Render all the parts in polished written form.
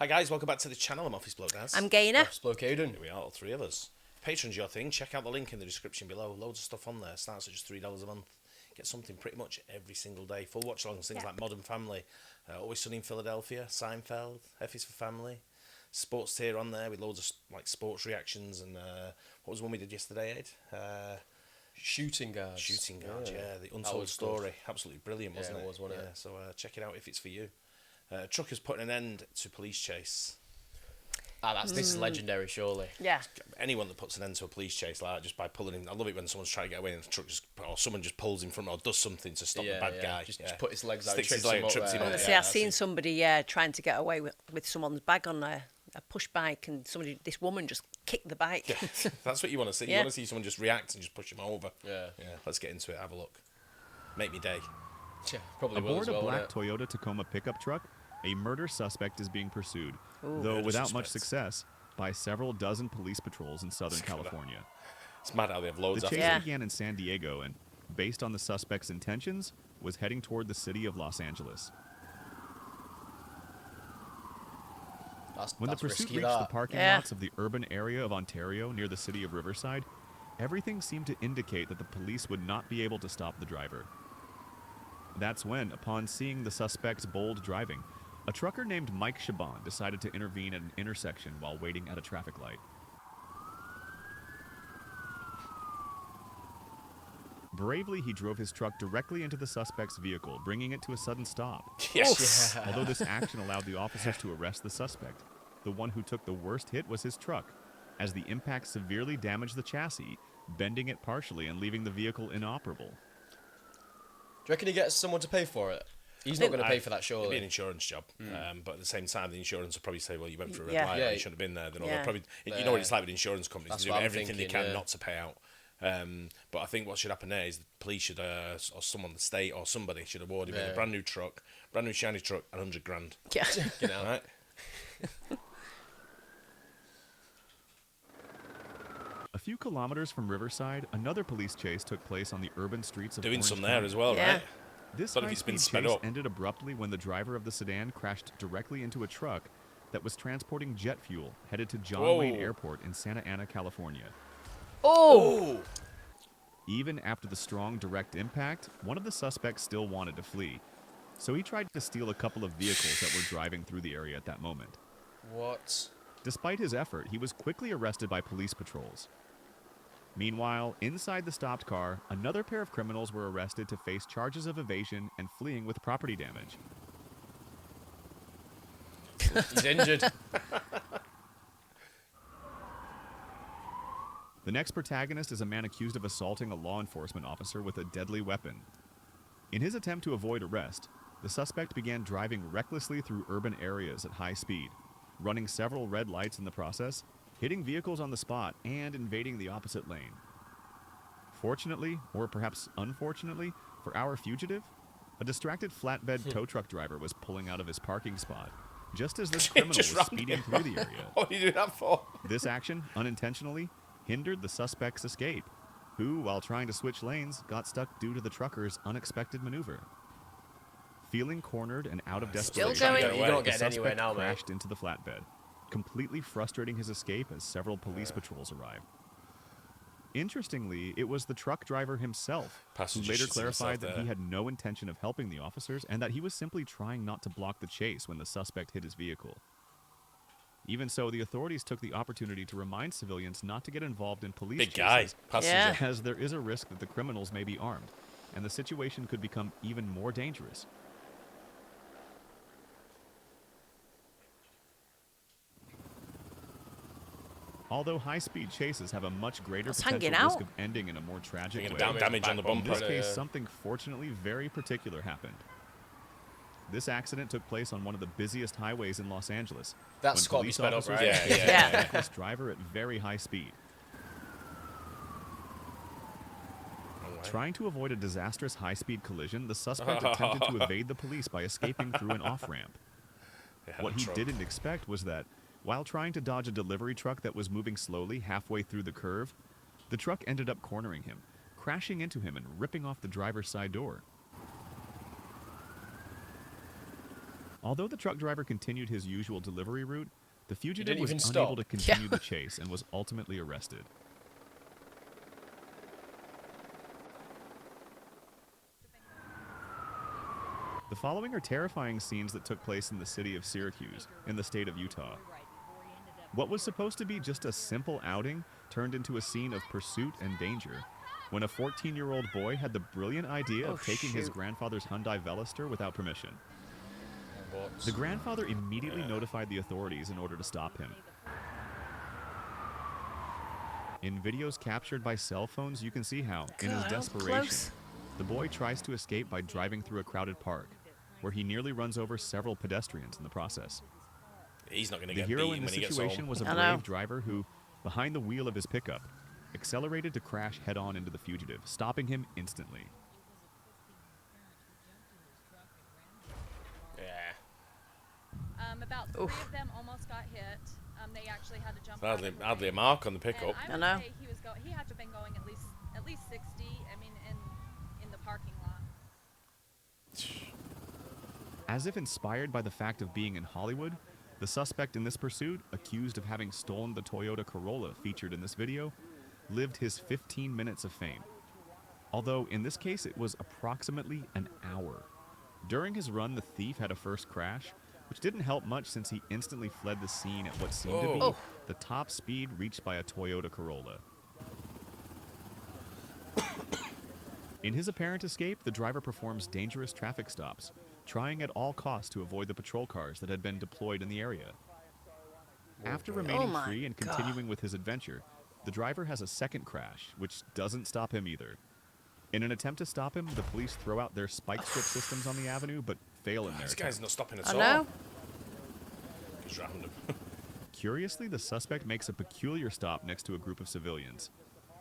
Hi guys, welcome back to the channel. I'm Office Bloke Daz. I'm Gaynor. Office Bloke Aidan. Here we are, all three of us. Patreon's your thing. Check out the link in the description below. Loads of stuff on there. Starts at just $3 a month. Get something pretty much every single day. Full watch alongs, things like Modern Family, Always Sunny in Philadelphia, Seinfeld, F is for Family, sports tier on there with loads of like sports reactions and what was the one we did yesterday, Ed? Shooting Guards. Shooting Guards, yeah, the untold story. Absolutely brilliant, wasn't it? It was, wasn't it? So check it out if it's for you. Truckers putting an end to police chase. This is legendary, surely. Yeah. Anyone that puts an end to a police chase like that just by pulling him, I love it when someone's trying to get away and the truck just, or someone just pulls in front or does something to stop the bad guy. Just put his legs out, Sticks his trips leg, him trips him up. up. See, I've seen somebody trying to get away with someone's bag on a push bike, and this woman just kicked the bike. Yeah, that's what you want to see. You want to see someone just react and just push him over. Yeah. Let's get into it. Have a look. Make me day. Yeah, probably will Aboard as well, a black won't Toyota Tacoma pickup truck, a murder suspect is being pursued, though Murder without much suspects. success, by several dozen police patrols in Southern California. It's mad how they have loads The of chase Yeah. began in San Diego and, based on the suspect's intentions, was heading toward the city of Los Angeles. When the pursuit risky, reached the that. parking Yeah. lots of the urban area of Ontario near the city of Riverside, everything seemed to indicate that the police would not be able to stop the driver. That's when, upon seeing the suspect's bold driving, a trucker named Mike Chabon decided to intervene at an intersection while waiting at a traffic light. Bravely, he drove his truck directly into the suspect's vehicle, bringing it to a sudden stop. Yes. Although this action allowed the officers to arrest the suspect, the one who took the worst hit was his truck, as the impact severely damaged the chassis, bending it partially and leaving the vehicle inoperable. Do you reckon he gets someone to pay for it? He's not going to pay for that, It'd be an surely. insurance job, but at the same time, the insurance will probably say, "Well, you went for a red Yeah. light, Yeah. you shouldn't have been there." Then Yeah. probably, you know what it's like with insurance companies; That's they do what I'm everything they thinking, can yeah. not to pay out. But I think what should happen there is the police should, or someone, the state or somebody should award him with a brand new truck, brand new shiny truck, and $100,000. Yeah. You know? Right? A few kilometers from Riverside, another police chase took place on the urban streets of Doing Orange some there County. as well, Yeah. right? This But if it's been high-speed sped chase up. ended abruptly when the driver of the sedan crashed directly into a truck that was transporting jet fuel headed to John Wayne Whoa. Airport in Santa Ana, California. Oh. Even after the strong direct impact, one of the suspects still wanted to flee. So he tried to steal a couple of vehicles that were driving through the area at that moment. What? Despite his effort, he was quickly arrested by police patrols. Meanwhile, inside the stopped car, another pair of criminals were arrested to face charges of evasion and fleeing with property damage. He's injured. The next protagonist is a man accused of assaulting a law enforcement officer with a deadly weapon. In his attempt to avoid arrest, the suspect began driving recklessly through urban areas at high speed, running several red lights in the process, hitting vehicles on the spot, and invading the opposite lane. Fortunately, or perhaps unfortunately, for our fugitive, a distracted flatbed tow truck driver was pulling out of his parking spot, just as this criminal was Just rammed speeding him. through the area. What are you doing that for? This action, unintentionally, hindered the suspect's escape, who, while trying to switch lanes, got stuck due to the trucker's unexpected maneuver. Feeling cornered and out of Still desperation, going. You're not the getting anywhere suspect now, mate. crashed into the flatbed, completely frustrating his escape as several police patrols arrived. Interestingly, it was the truck driver himself who Passenger later shitting himself clarified that there. he had no intention of helping the officers and that he was simply trying not to block the chase when the suspect hit his vehicle. Even so, the authorities took the opportunity to remind civilians not to get involved in police Big guy, chases, passenger. Yeah. as there is a risk that the criminals may be armed, and the situation could become even more dangerous. Although high-speed chases have a much greater It's potential hanging risk out. of ending in a more tragic Bringing way, damage on the in bumper. this case, Yeah. something fortunately very particular happened. This accident took place on one of the busiest highways in Los Angeles. That's when got to be police sped up, officers right? Yeah, chased yeah, a reckless driver at very high speed. Trying to avoid a disastrous high-speed collision, the suspect attempted to evade the police by escaping through an off-ramp. What he didn't expect was that, while trying to dodge a delivery truck that was moving slowly halfway through the curve, the truck ended up cornering him, crashing into him and ripping off the driver's side door. Although the truck driver continued his usual delivery route, the fugitive didn't was even unable stop. to continue the chase and was ultimately arrested. The following are terrifying scenes that took place in the city of Syracuse, in the state of Utah. What was supposed to be just a simple outing turned into a scene of pursuit and danger when a 14-year-old boy had the brilliant idea of taking his grandfather's Hyundai Veloster without permission. The grandfather immediately notified the authorities in order to stop him. In videos captured by cell phones, you can see how, in his desperation, the boy tries to escape by driving through a crowded park, where he nearly runs over several pedestrians in the process. He's not going to The get hero beaten in this when he gets situation home. was a brave driver who, behind the wheel of his pickup, accelerated to crash head-on into the fugitive, stopping him instantly. Yeah. About 3 of them almost got hit. They actually had to jump. Hardly a mark on the pickup. I know. Say he had to have been going at least 60. I mean, in the parking lot. As if inspired by the fact of being in Hollywood, the suspect in this pursuit, accused of having stolen the Toyota Corolla featured in this video, lived his 15 minutes of fame. Although in this case it was approximately an hour. During his run, the thief had a first crash, which didn't help much since he instantly fled the scene at what seemed to be the top speed reached by a Toyota Corolla. In his apparent escape, the driver performs dangerous traffic stops, trying at all costs to avoid the patrol cars that had been deployed in the area. After remaining free and continuing with his adventure, the driver has a second crash, which doesn't stop him either. In an attempt to stop him, the police throw out their spike strip systems on the avenue, but fail in their This attempt. guy's not stopping at I all. know. He's rammed him. Curiously, the suspect makes a peculiar stop next to a group of civilians,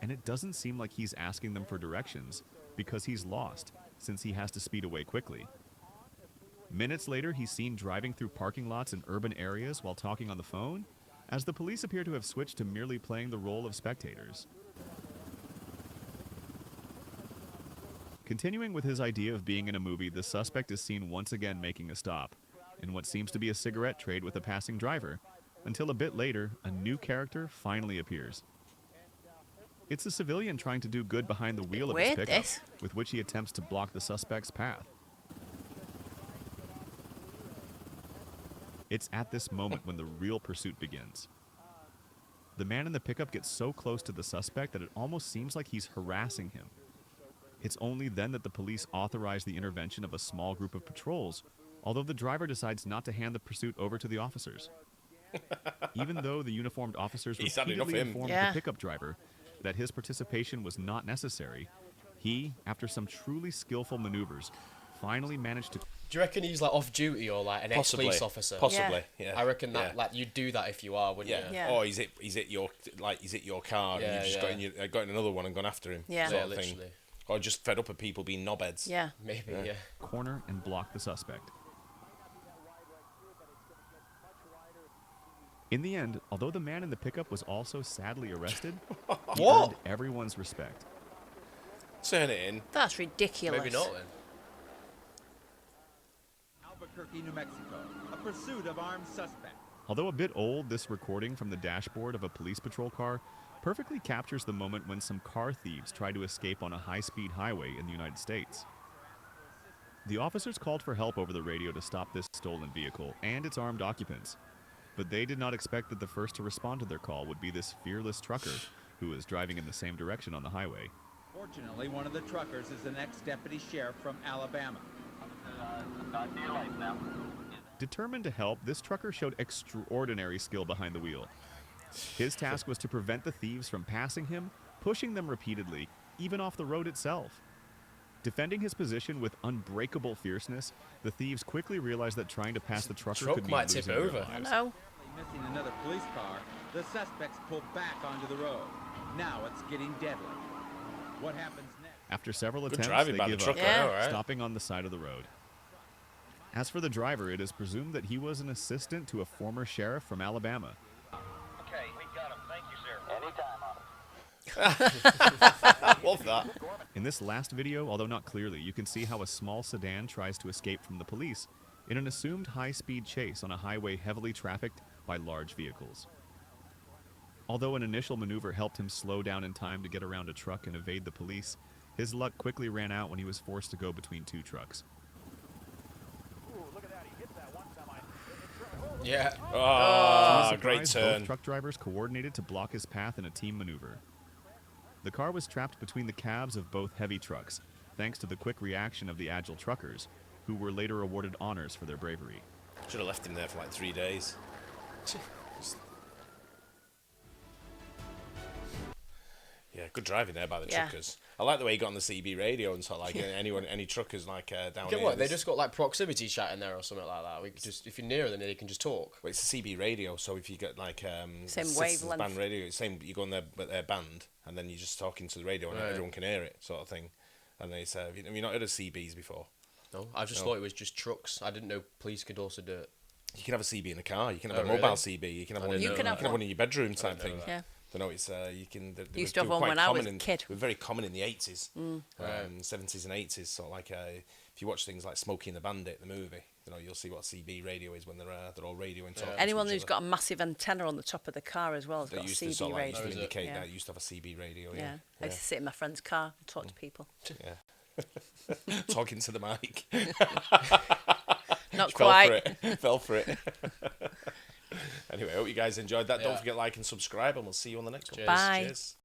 and it doesn't seem like he's asking them for directions, because he's lost, since he has to speed away quickly. Minutes later, he's seen driving through parking lots in urban areas while talking on the phone, as the police appear to have switched to merely playing the role of spectators. Continuing with his idea of being in a movie, the suspect is seen once again making a stop, in what seems to be a cigarette trade with a passing driver, until a bit later, a new character finally appears. It's a civilian trying to do good behind the wheel of his pickup, with which he attempts to block the suspect's path. It's at this moment when the real pursuit begins. The man in the pickup gets so close to the suspect that it almost seems like he's harassing him. It's only then that the police authorize the intervention of a small group of patrols, although the driver decides not to hand the pursuit over to the officers. Even though the uniformed officers repeatedly informed the pickup driver that his participation was not necessary, he, after some truly skillful maneuvers, finally managed to... Do you reckon he's like off duty or like an ex-police officer? Possibly, yeah. I reckon that like you'd do that if you are, wouldn't you? Yeah. Or he's at your car and you've just got in another one and gone after him. Yeah. Sort Yeah, of thing. literally. Or just fed up of people being knobheads. Yeah. Maybe, yeah. corner and block the suspect. In the end, although the man in the pickup was also sadly arrested, he earned everyone's respect. Turn it in. That's ridiculous. Maybe not then. Albuquerque, New Mexico. A pursuit of armed suspect. Although a bit old, this recording from the dashboard of a police patrol car perfectly captures the moment when some car thieves try to escape on a high-speed highway in the United States. The officers called for help over the radio to stop this stolen vehicle and its armed occupants, but they did not expect that the first to respond to their call would be this fearless trucker who was driving in the same direction on the highway. Fortunately, one of the truckers is an ex-deputy sheriff from Alabama. Determined to help, this trucker showed extraordinary skill behind the wheel. His task was to prevent the thieves from passing him, pushing them repeatedly, even off the road itself. Defending his position with unbreakable fierceness, the thieves quickly realized that trying to pass the trucker could mean might tip losing their over. lives. No. Missing another police car, the suspects pull back onto the road. Now it's getting deadly. What happens next? After several Good attempts, driving they by the give up, trucker, all right. stopping on the side of the road. As for the driver, it is presumed that he was an assistant to a former sheriff from Alabama. Okay, we got him. Thank you, sir. Anytime, Love that. In this last video, although not clearly, you can see how a small sedan tries to escape from the police, in an assumed high-speed chase on a highway heavily trafficked by large vehicles. Although an initial maneuver helped him slow down in time to get around a truck and evade the police, his luck quickly ran out when he was forced to go between two trucks. Yeah. Oh, great Surprise, turn. both truck drivers coordinated to block his path in a team maneuver. The car was trapped between the cabs of both heavy trucks, thanks to the quick reaction of the agile truckers, who were later awarded honors for their bravery. Should have left him there for like 3 days. Yeah, good driving there by the Yeah. truckers. I like the way he got on the CB radio and sort of like any truckers like down Get here. what? They just got like proximity chat in there or something like that. We could just, if you're near them, they can just talk. Well, it's a CB radio, so if you get like Same citizens wavelength. band radio, it's same. You go on their band, and then you're just talking to the radio, and Right. everyone can hear it, sort of thing. And they say, have you not heard of CBs before? No, I just No. thought it was just trucks. I didn't know police could also do it. You can have a CB in the car. You can have Oh, a mobile really? CB. You can have I one. didn't You know can that. have one in your bedroom type know thing. that. Yeah. I know it's you can. They Used to have were one quite when I was common a in- kid. They were very common in the 80s, Right. 70s and 80s. So like if you watch things like Smokey and the Bandit, the movie, you'll see what CB radio is when they're all radioing. Talking to Anyone each who's other. got a massive antenna on the top of the car as well has They got a used to CB sort of like, used to radio. indicate Yeah. that. Used to have a CB radio. Yeah. I Yeah. used to sit in my friend's car and talk to people. Yeah. Talking to the mic. Not Fell quite. for it. Fell for it. Anyway, I hope you guys enjoyed that. Don't Yeah. forget like and subscribe, and we'll see you on the next one. Cheers. Bye. Cheers.